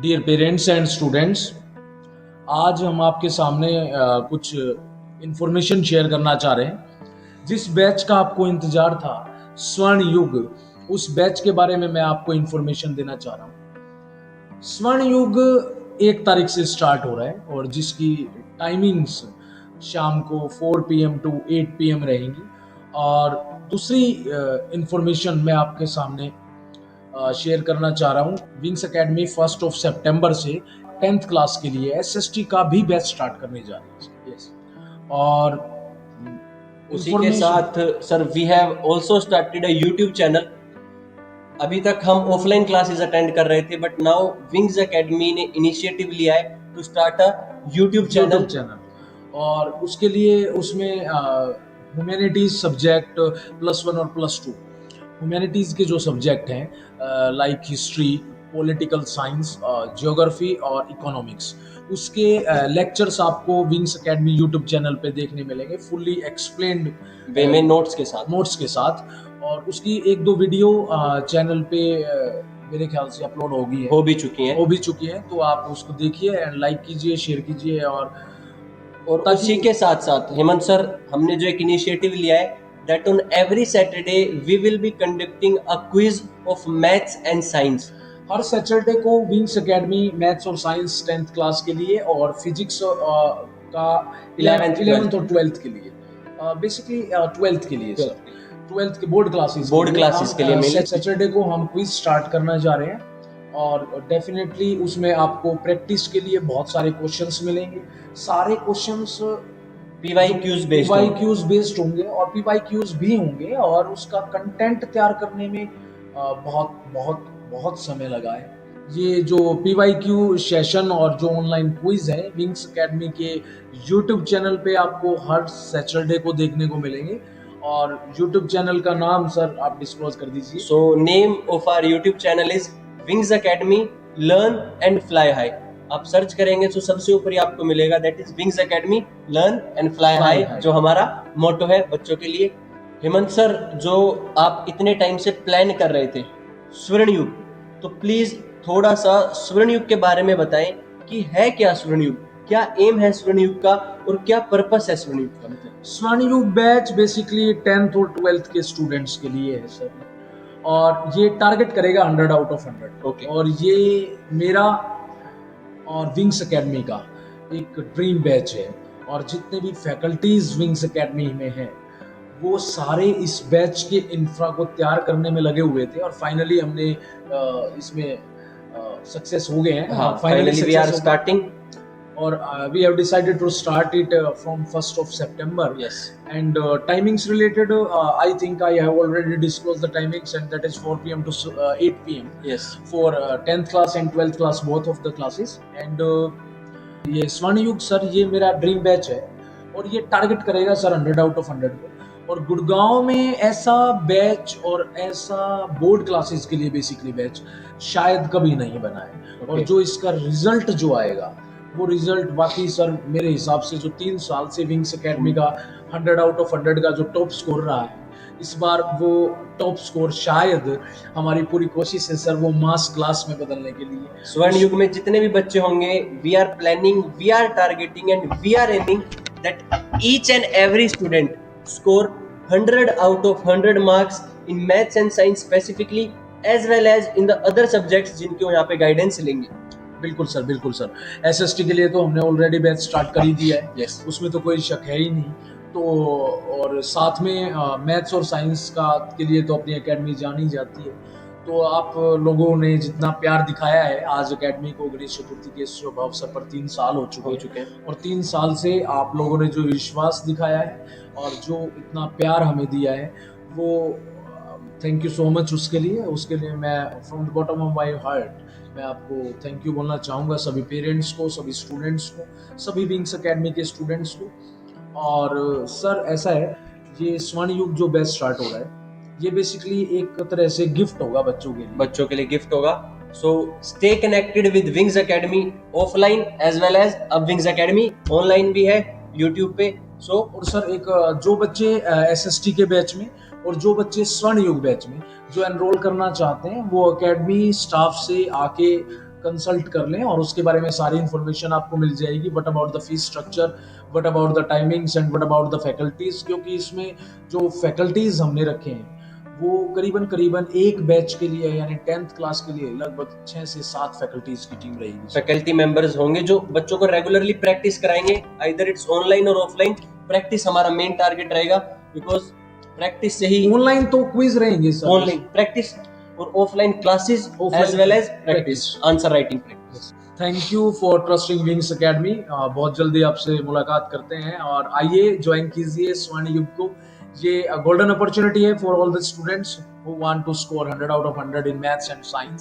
Dear parents and students, आज हम आपके सामने कुछ इंफॉर्मेशन शेयर करना चाह रहे हैं। जिस बैच का आपको इंतजार था, स्वर्ण युग, उस बैच के बारे में मैं आपको इंफॉर्मेशन देना चाह रहा हूँ। स्वर्ण युग 1 तारीख से स्टार्ट हो रहा है और जिसकी टाइमिंग्स शाम को 4 PM टू 8 PM रहेंगी। और दूसरी इंफॉर्मेशन मैं आपके सामने शेयर करना चाह रहा हूँ। विंग्स एकेडमी 1 सितंबर से 10th क्लास के लिए SST का भी बैच स्टार्ट करने जा रही है। यस, और उसी के साथ sir we have also started a YouTube channel. अभी तक हम ऑफलाइन क्लासेस अटेंड कर रहे थे, बट नाउ विंग्स एकेडमी ने इनिशिएटिव लिया है to start a YouTube channel. और उसके लिए उसमें ह्यूमैनिटीज सब्जेक्ट +1 और +2, ह्यूमैनिटीज़ के जो सब्जेक्ट हैं like history, political science, geography और इकोनॉमिक्स, उसके लेक्चर्स आपको विंग्स एकेडमी यूट्यूब चैनल पे देखने मिलेंगे, फुल्ली एक्सप्लेन्ड वे में नोट्स के साथ। और उसकी 1-2 वीडियो चैनल पे मेरे ख्याल से अपलोड हो भी चुकी है। तो आप उसको देखिए एंड लाइक कीजिए, शेयर कीजिए। और उसी के साथ साथ हेमंत सर, हमने जो एक इनिशिएटिव लिया है that on every Saturday we will be conducting a quiz of maths and science। Her Saturday को विंग्स एकेडमी मैथ्स और साइंस 10th क्लास के लिए और फिजिक्स का 11th और 12th के लिए, बेसिकली 12th के लिए सर, 12th के बोर्ड क्लासेस के लिए सैटरडे को हम क्विज स्टार्ट करना जा रहे हैं। और डेफिनेटली उसमें आपको प्रैक्टिस के लिए बहुत सारे क्वेश्चंस मिलेंगे। सारे क्वेश्चंस PYQs बेस्ड होंगे और PYQs भी होंगे। और उसका कंटेंट तैयार करने में बहुत समय लगा है। ये जो PYQ सेशन और जो ऑनलाइन क्विज है विंग्स एकेडमी के YouTube चैनल पे आपको हर सैटरडे को देखने को मिलेंगे। और YouTube चैनल का नाम सर आप डिस्क्लोज कर दीजिए। So name of our YouTube channel is wings academy learn and fly high. आप सर्च करेंगे तो सबसे ऊपर ही आपको मिलेगा, that is wings academy learn and fly high, जो हमारा मोटो है बच्चों के लिए। हेमंत सर, जो आप इतने टाइम से प्लान कर रहे थे स्वर्ण युग, तो प्लीज थोड़ा सा स्वर्ण युग के बारे में बताएं कि है क्या स्वर्ण युग, क्या एम है स्वर्ण युग का और क्या पर्पस है स्वर्ण युग का। स्वर्ण युग बैच बेसिकली 10th और 12th के स्टूडेंट्स के लिए है सर, और ये टारगेट करेगा 100 आउट ऑफ 100। ओके। और ये मेरा और विंग्स एकेडमी का एक ड्रीम बैच है। और जितने भी फैकल्टीज विंग्स एकेडमी में हैं वो सारे इस बैच के इंफ्रा को तैयार करने में लगे हुए थे और फाइनली हमने इसमें सक्सेस हो गए हैं। फाइनली वी आर स्टार्टिंग और we have decided to start it from 1st of September. Yes. And timings related, I think I have already disclosed the timings, and that is 4 PM to 8 PM. Yes. For 10th class and 12th class, both of the classes. And ये स्वर्ण युग sir, ये मेरा dream batch है और ये target करेगा sir 100 out of 100 को। और गुड़गांव में ऐसा बैच और ऐसा बोर्ड क्लासेस के लिए बेसिकली बैच शायद कभी नहीं बना है। Okay. और जो इसका रिजल्ट जो आएगा वो रिजल्ट बाकी सर मेरे हिसाब से जो 3 साल से विंग्स एकेडमी का 100 आउट ऑफ 100 का जो टॉप स्कोर रहा है, इस बार वो टॉप स्कोर शायद, हमारी पूरी कोशिश है सर वो मास क्लास में बदलने के लिए। स्वर्ण युग में जितने भी बच्चे होंगे, we are planning, we are targeting and we are aiming that each and every student score 100 out of 100 marks in maths and science specifically, as well as in the other subjects जिनके यहाँ पे guidance लेंगे। बिल्कुल sir. SST के लिए तो हमने already batch start कर ही दिया है। Yes. उसमें तो कोई शक है ही नहीं। तो और साथ में मैथ्स और साइंस का के लिए तो अपनी एकेडमी जानी जाती है। तो आप लोगों ने जितना प्यार दिखाया है, आज एकेडमी को गणेश चतुर्थी के शुभ अवसर पर 3 साल हो चुके हैं और 3 साल से आप लोगों ने जो विश्वास दिखाया है और जो इतना प्यार हमें दिया है, वो थैंक यू सो मच। उसके लिए मैं from the bottom of my heart मैं आपको थैंक यू बोलना चाहूँगा, सभी पेरेंट्स को, सभी स्टूडेंट्स को, सभी विंग्स एकेडमी के स्टूडेंट्स को। और सर ऐसा है, ये स्वर्ण युग जो बैच स्टार्ट हो रहा है, ये बेसिकली एक तरह से गिफ्ट होगा बच्चों के लिए गिफ्ट होगा। So stay connected with wings academy offline as well as अब विंग्स एकेडमी ऑनलाइन भी है यूट्यूब पे। सो और सर एक जो बच्चे SST के बैच में और जो बच्चे स्वर्ण युग बैच में जो एनरोल करना चाहते हैं, वो एकेडमी स्टाफ से आके कंसल्ट कर लें और उसके बारे में सारी इन्फॉर्मेशन आपको मिल जाएगी। What about the fees structure, what about the timings and what about the faculties, क्योंकि इसमें जो फैकल्टीज हमने रखे हैं वो करीबन एक बैच के लिए यानी 10th क्लास के लिए लगभग 6 से 7 फैकल्टीज की टीम रहेगी। फैकल्टी मेंबर्स होंगे जो बच्चों को रेगुलरली प्रैक्टिस कराएंगे, आइदर इट्स ऑनलाइन और ऑफलाइन। प्रैक्टिस हमारा मेन टारगेट रहेगा, बिकॉज प्रैक्टिस से ही ऑनलाइन तो क्विज रहेंगे सर, ऑनलाइन प्रैक्टिस और offline classes as well as practice, answer writing practice. Thank you for trusting wings academy. बहुत जल्दी आपसे मुलाकात करते हैं और आइए ज्वाइन कीजिए स्वर्ण युग को। ये गोल्डन अपॉर्चुनिटी है for all the students who want to score 100 out of 100 in maths and science.